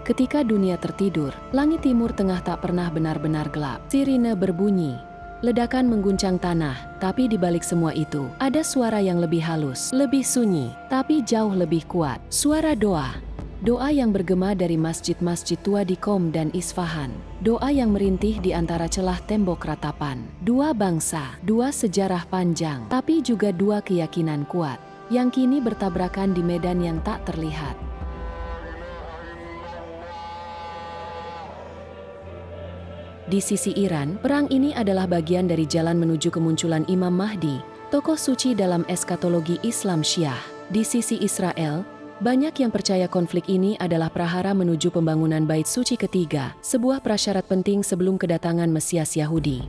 Ketika dunia tertidur, langit timur tengah tak pernah benar-benar gelap. Sirine berbunyi. Ledakan mengguncang tanah, tapi di balik semua itu, ada suara yang lebih halus, lebih sunyi, tapi jauh lebih kuat. Suara doa. Doa yang bergema dari masjid-masjid tua di Qom dan Isfahan. Doa yang merintih di antara celah tembok ratapan. Dua bangsa, dua sejarah panjang, tapi juga dua keyakinan kuat, yang kini bertabrakan di medan yang tak terlihat. Di sisi Iran, perang ini adalah bagian dari jalan menuju kemunculan Imam Mahdi, tokoh suci dalam eskatologi Islam Syiah. Di sisi Israel, banyak yang percaya konflik ini adalah prahara menuju pembangunan Bait Suci ketiga, sebuah prasyarat penting sebelum kedatangan Mesias Yahudi.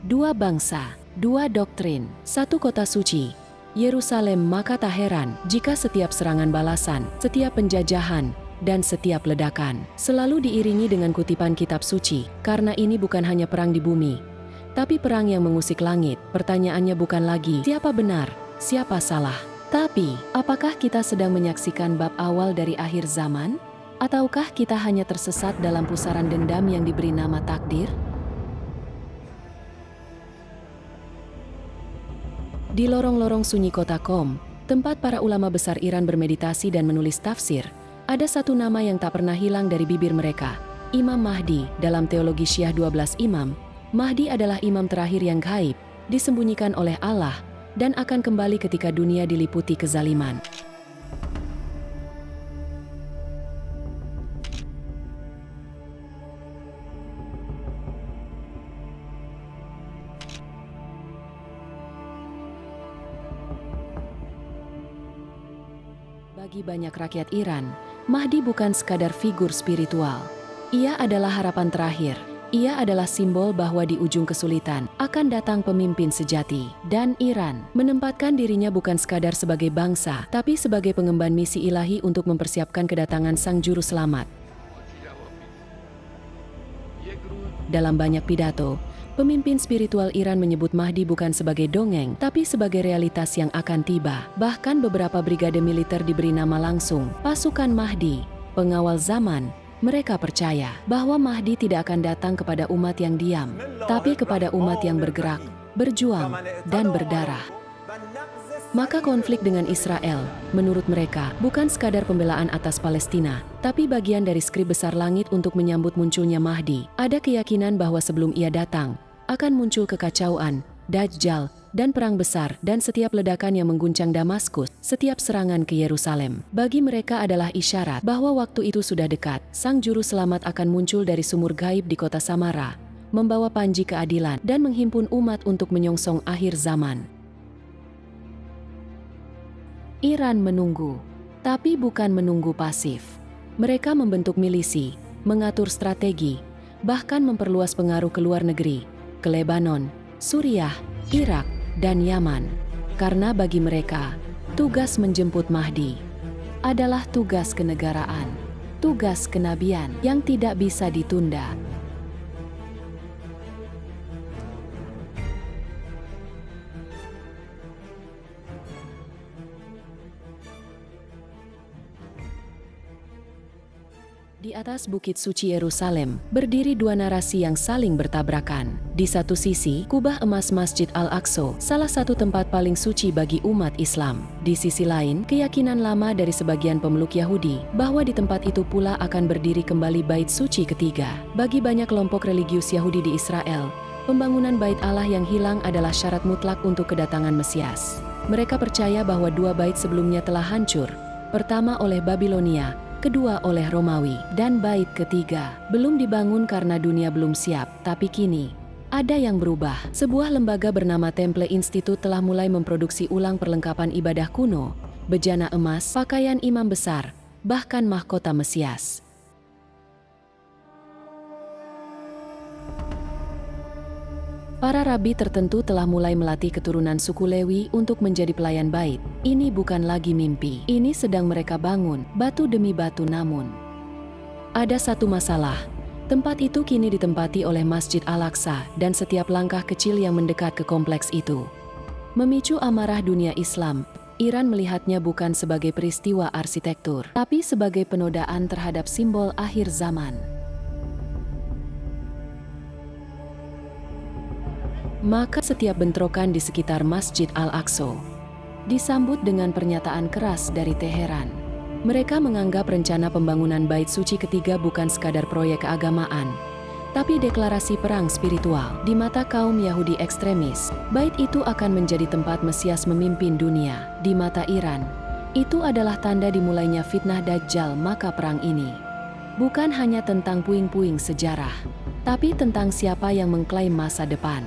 Dua bangsa, dua doktrin, satu kota suci. Yerusalem, maka tak heran jika setiap serangan balasan, setiap penjajahan, dan setiap ledakan selalu diiringi dengan kutipan kitab suci, karena ini bukan hanya perang di bumi, tapi perang yang mengusik langit. Pertanyaannya bukan lagi siapa benar, siapa salah, tapi apakah kita sedang menyaksikan bab awal dari akhir zaman? Ataukah kita hanya tersesat dalam pusaran dendam yang diberi nama takdir? Di lorong-lorong sunyi kota Qom, tempat para ulama besar Iran bermeditasi dan menulis tafsir, ada satu nama yang tak pernah hilang dari bibir mereka, Imam Mahdi. Dalam teologi Syiah 12 imam, Mahdi adalah imam terakhir yang gaib, disembunyikan oleh Allah, dan akan kembali ketika dunia diliputi kezaliman. Bagi banyak rakyat Iran, Mahdi bukan sekadar figur spiritual. Ia adalah harapan terakhir. Ia adalah simbol bahwa di ujung kesulitan akan datang pemimpin sejati. Dan Iran menempatkan dirinya bukan sekadar sebagai bangsa, tapi sebagai pengemban misi ilahi untuk mempersiapkan kedatangan Sang Juru Selamat. Dalam banyak pidato, pemimpin spiritual Iran menyebut Mahdi bukan sebagai dongeng, tapi sebagai realitas yang akan tiba. Bahkan beberapa brigade militer diberi nama langsung, pasukan Mahdi, pengawal zaman. Mereka percaya bahwa Mahdi tidak akan datang kepada umat yang diam, tapi kepada umat yang bergerak, berjuang, dan berdarah. Maka konflik dengan Israel, menurut mereka, bukan sekadar pembelaan atas Palestina, tapi bagian dari skrip besar langit untuk menyambut munculnya Mahdi. Ada keyakinan bahwa sebelum ia datang, akan muncul kekacauan, Dajjal, dan perang besar, dan setiap ledakan yang mengguncang Damaskus, setiap serangan ke Yerusalem, bagi mereka adalah isyarat bahwa waktu itu sudah dekat. Sang Juru Selamat akan muncul dari sumur gaib di kota Samara, membawa panji keadilan, dan menghimpun umat untuk menyongsong akhir zaman. Iran menunggu, tapi bukan menunggu pasif. Mereka membentuk milisi, mengatur strategi, bahkan memperluas pengaruh ke luar negeri, ke Lebanon, Suriah, Irak, dan Yaman. Karena bagi mereka, tugas menjemput Mahdi adalah tugas kenegaraan, tugas kenabian yang tidak bisa ditunda. Di atas Bukit Suci Yerusalem, berdiri dua narasi yang saling bertabrakan. Di satu sisi, kubah emas Masjid Al-Aqsa, salah satu tempat paling suci bagi umat Islam. Di sisi lain, keyakinan lama dari sebagian pemeluk Yahudi, bahwa di tempat itu pula akan berdiri kembali Bait Suci ketiga. Bagi banyak kelompok religius Yahudi di Israel, pembangunan Bait Allah yang hilang adalah syarat mutlak untuk kedatangan Mesias. Mereka percaya bahwa dua bait sebelumnya telah hancur, pertama oleh Babilonia, kedua oleh Romawi, dan bait ketiga belum dibangun karena dunia belum siap. Tapi kini, ada yang berubah. Sebuah lembaga bernama Temple Institute telah mulai memproduksi ulang perlengkapan ibadah kuno, bejana emas, pakaian imam besar, bahkan mahkota Mesias. Para rabi tertentu telah mulai melatih keturunan suku Lewi untuk menjadi pelayan bait. Ini bukan lagi mimpi. Ini sedang mereka bangun, batu demi batu. Namun, ada satu masalah. Tempat itu kini ditempati oleh Masjid Al-Aqsa, dan setiap langkah kecil yang mendekat ke kompleks itu Memicu amarah dunia Islam, Iran melihatnya bukan sebagai peristiwa arsitektur, tapi sebagai penodaan terhadap simbol akhir zaman. Maka setiap bentrokan di sekitar Masjid Al-Aqsa disambut dengan pernyataan keras dari Teheran. Mereka menganggap rencana pembangunan Bait Suci ketiga bukan sekadar proyek keagamaan, tapi deklarasi perang spiritual. Di mata kaum Yahudi ekstremis, bait itu akan menjadi tempat Mesias memimpin dunia. Di mata Iran, itu adalah tanda dimulainya fitnah Dajjal. Maka perang ini bukan hanya tentang puing-puing sejarah, tapi tentang siapa yang mengklaim masa depan.